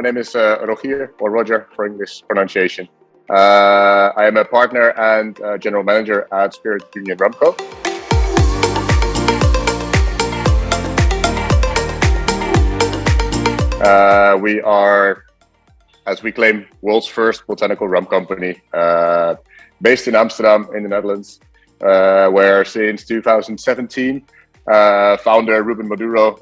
My name is Rogier, or Roger for English pronunciation. I am a partner and general manager at Spirit Union Rum Co. We are, as we claim, world's first botanical rum company, based in Amsterdam in the Netherlands, where since 2017, founder Ruben Maduro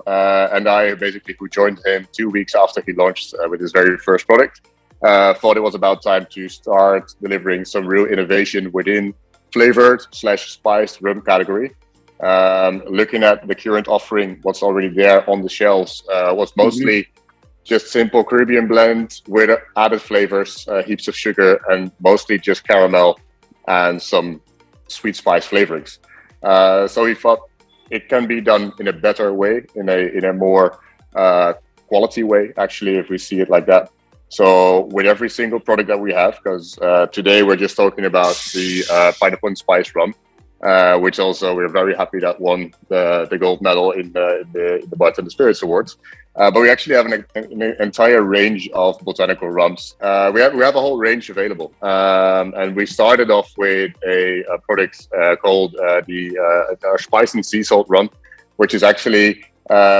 and I, basically, who joined him 2 weeks after he launched with his very first product, thought it was about time to start delivering some real innovation within flavored/spiced rum category. Looking at the current offering, what's already there on the shelves was mostly just simple Caribbean blend with added flavors, heaps of sugar, and mostly just caramel and some sweet spice flavorings. So we thought it can be done in a better way, in a more quality way, actually, if we see it like that. So with every single product that we have, because today we're just talking about the pineapple and spice rum, which also we're very happy that won the gold medal in the Bartender Spirits Awards. But we actually have an entire range of botanical rums. We have a whole range available, and we started off with a product called our Spice and Sea Salt rum, which is actually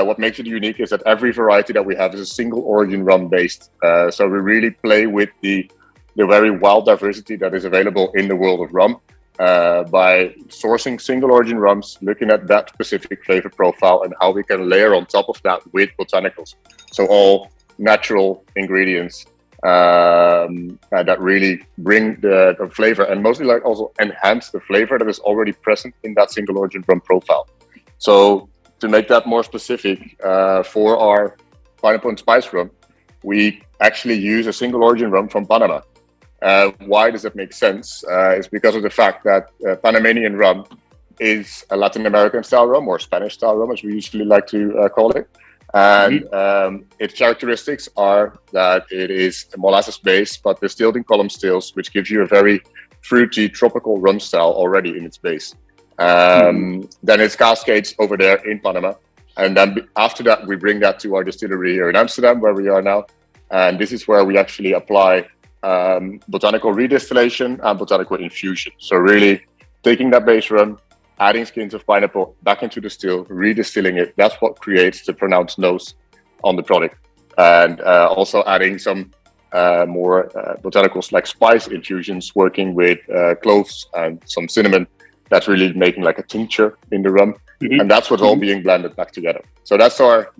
what makes it unique is that every variety that we have is a single origin rum based. So we really play with the very wild diversity that is available in the world of rum. By sourcing single origin rums, looking at that specific flavor profile and how we can layer on top of that with botanicals. So all natural ingredients that really bring the flavor and mostly like also enhance the flavor that is already present in that single origin rum profile. So to make that more specific, for our pineapple and spice rum, we actually use a single origin rum from Panama. Why does it make sense? It's because of the fact that Panamanian rum is a Latin American style rum, or Spanish style rum, as we usually like to call it. And its characteristics are that it is molasses based, but distilled in column stills, which gives you a very fruity tropical rum style already in its base. Then it's cascades over there in Panama. And then after that, we bring that to our distillery here in Amsterdam, where we are now. And this is where we actually apply botanical redistillation and botanical infusion. So really taking that base rum, adding skins of pineapple back into the still, redistilling it. That's what creates the pronounced nose on the product. And also adding some more botanicals like spice infusions, working with cloves and some cinnamon. That's really making like a tincture in the rum. And that's what's all being blended back together. So that's our,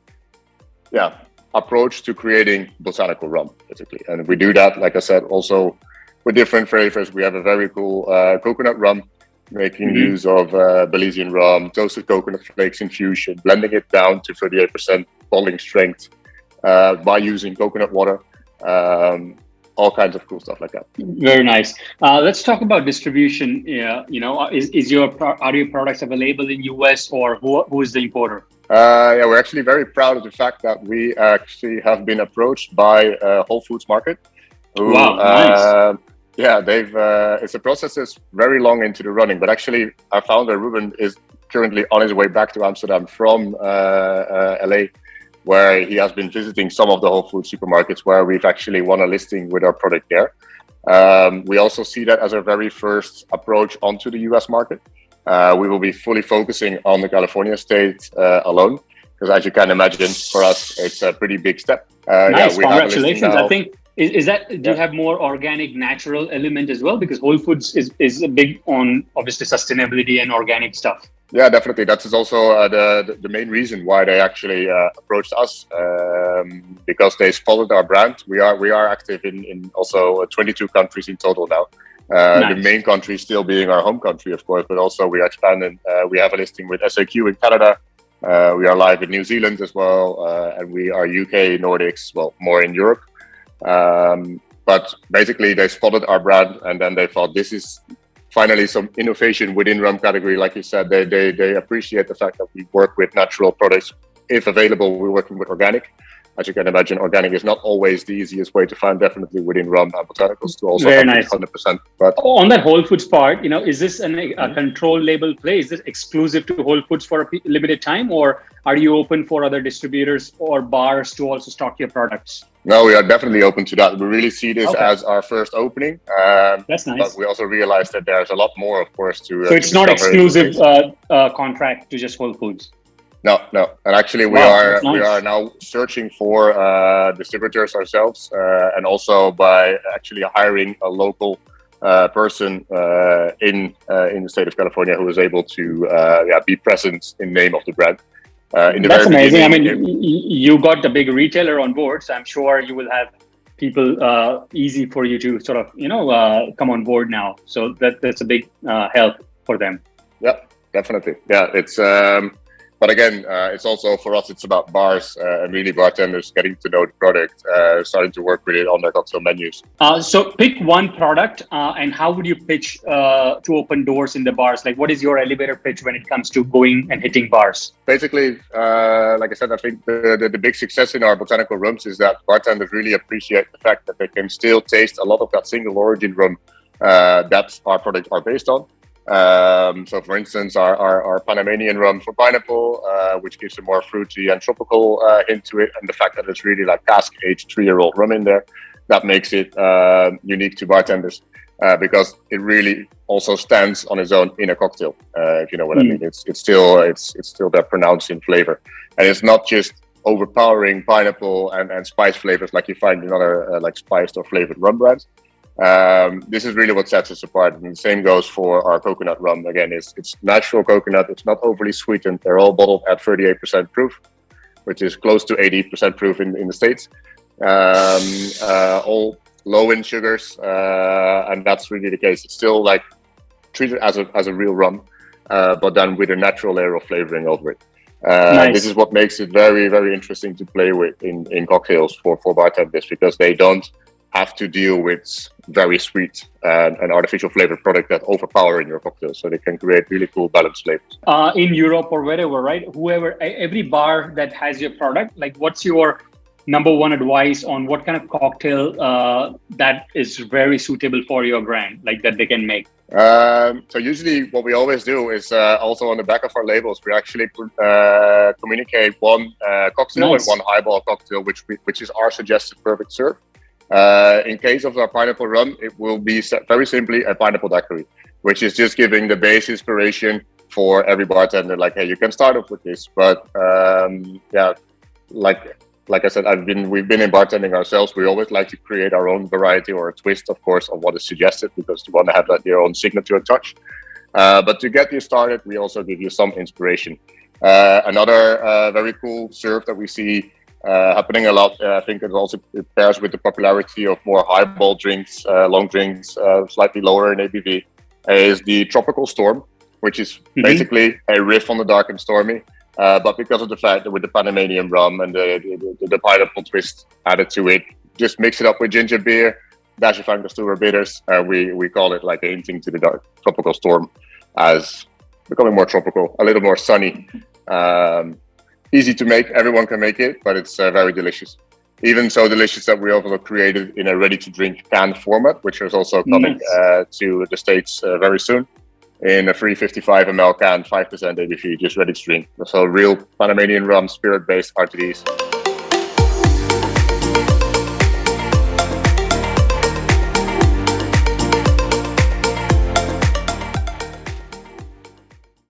approach to creating botanical rum, basically. And we do that, like I said, also with different flavors. We have a very cool coconut rum, making use of Belizean rum, toasted coconut flakes infusion, blending it down to 38% bottling strength by using coconut water. All kinds of cool stuff like that. Very nice. Let's talk about distribution. Are your products available in US, or who is the importer? We're actually very proud of the fact that we actually have been approached by Whole Foods Market. Who, wow, nice. It's a process that's very long into the running, but actually our founder Ruben is currently on his way back to Amsterdam from LA, where he has been visiting some of the Whole Foods supermarkets where we've actually won a listing with our product there. We also see that as our very first approach onto the US market. We will be fully focusing on the California state alone, because as you can imagine, for us, it's a pretty big step. Nice, congratulations. I think, is that, do you have more organic, natural element as well? Because Whole Foods is big on, obviously, sustainability and organic stuff. Yeah, definitely. That is also the main reason why they actually approached us, because they spotted our brand. We are active in also 22 countries in total now. Nice. The main country still being our home country, of course, but also we are expanding. We have a listing with SAQ in Canada. We are live in New Zealand as well, and we are UK, Nordics, well, more in Europe. But basically, they spotted our brand, and then they thought this is finally some innovation within rum category. Like you said, they appreciate the fact that we work with natural products. If available, we're working with organic. as you can imagine, organic is not always the easiest way to find, definitely within rum and botanicals to also Very have nice. 100%. But on that Whole Foods part, is this a control label play? Is this exclusive to Whole Foods for a limited time, or are you open for other distributors or bars to also stock your products? No, we are definitely open to that. We really see this as our first opening. That's nice. But we also realize that there's a lot more, of course, to. So it's not exclusive contract to just Whole Foods. No, and actually we are now searching for distributors ourselves, and also by actually hiring a local person in the state of California who is able to be present in name of the brand. That's amazing. I mean, you got the big retailer on board, so I'm sure you will have people easy for you to sort of come on board now. So that's a big help for them. Yeah, definitely. Yeah, it's. But again, it's also for us, it's about bars and really bartenders getting to know the product, starting to work with it on their cocktail menus. So pick one product and how would you pitch to open doors in the bars? Like what is your elevator pitch when it comes to going and hitting bars? Basically, like I said, I think the big success in our botanical rums is that bartenders really appreciate the fact that they can still taste a lot of that single origin rum that our products are based on. So for instance, our Panamanian rum for pineapple, which gives a more fruity and tropical hint to it, and the fact that it's really like cask-aged 3-year-old rum in there, that makes it unique to bartenders because it really also stands on its own in a cocktail. If you know what I mean, it's still that pronouncing flavor, and it's not just overpowering pineapple and spice flavors like you find in other like spiced or flavored rum brands. This is really what sets us apart, and the same goes for our coconut rum. Again, it's natural coconut. It's not overly sweetened. They're all bottled at 38% proof, which is close to 80% proof in the States. All low in sugars, and that's really the case. It's still like treated as a real rum, but then with a natural layer of flavoring over it. Nice. This is what makes it very, very interesting to play with in cocktails for bartenders, because they don't have to deal with very sweet and artificial flavored product that overpower in your cocktail, so they can create really cool balanced flavors. In Europe or wherever, right? Every bar that has your product, like what's your number one advice on what kind of cocktail that is very suitable for your brand, like that they can make? So usually what we always do is also on the back of our labels, we actually communicate one cocktail and one highball cocktail, which is our suggested perfect serve. In case of our pineapple rum, it will be very simply a pineapple daiquiri, which is just giving the base inspiration for every bartender. Like, hey, you can start off with this, but like I said, we've been in bartending ourselves. We always like to create our own variety or a twist, of course, on what is suggested, because you want to have that your own signature and touch. But to get you started, we also give you some inspiration. Another very cool serve that we see happening a lot, I think it pairs with the popularity of more highball drinks, long drinks, slightly lower in ABV, is the Tropical Storm, which is basically a riff on the dark and stormy. But because of the fact that with the Panamanian rum and the pineapple twist added to it, just mix it up with ginger beer, dash of Angostura bitters. We call it like hinting to the dark Tropical Storm as becoming more tropical, a little more sunny. Easy to make, everyone can make it, but it's very delicious. Even so delicious that we also created in a ready-to-drink can format, which is also coming to the States very soon. In a 355 ml can, 5% ABV, just ready to drink. So real Panamanian rum, spirit-based RTDs.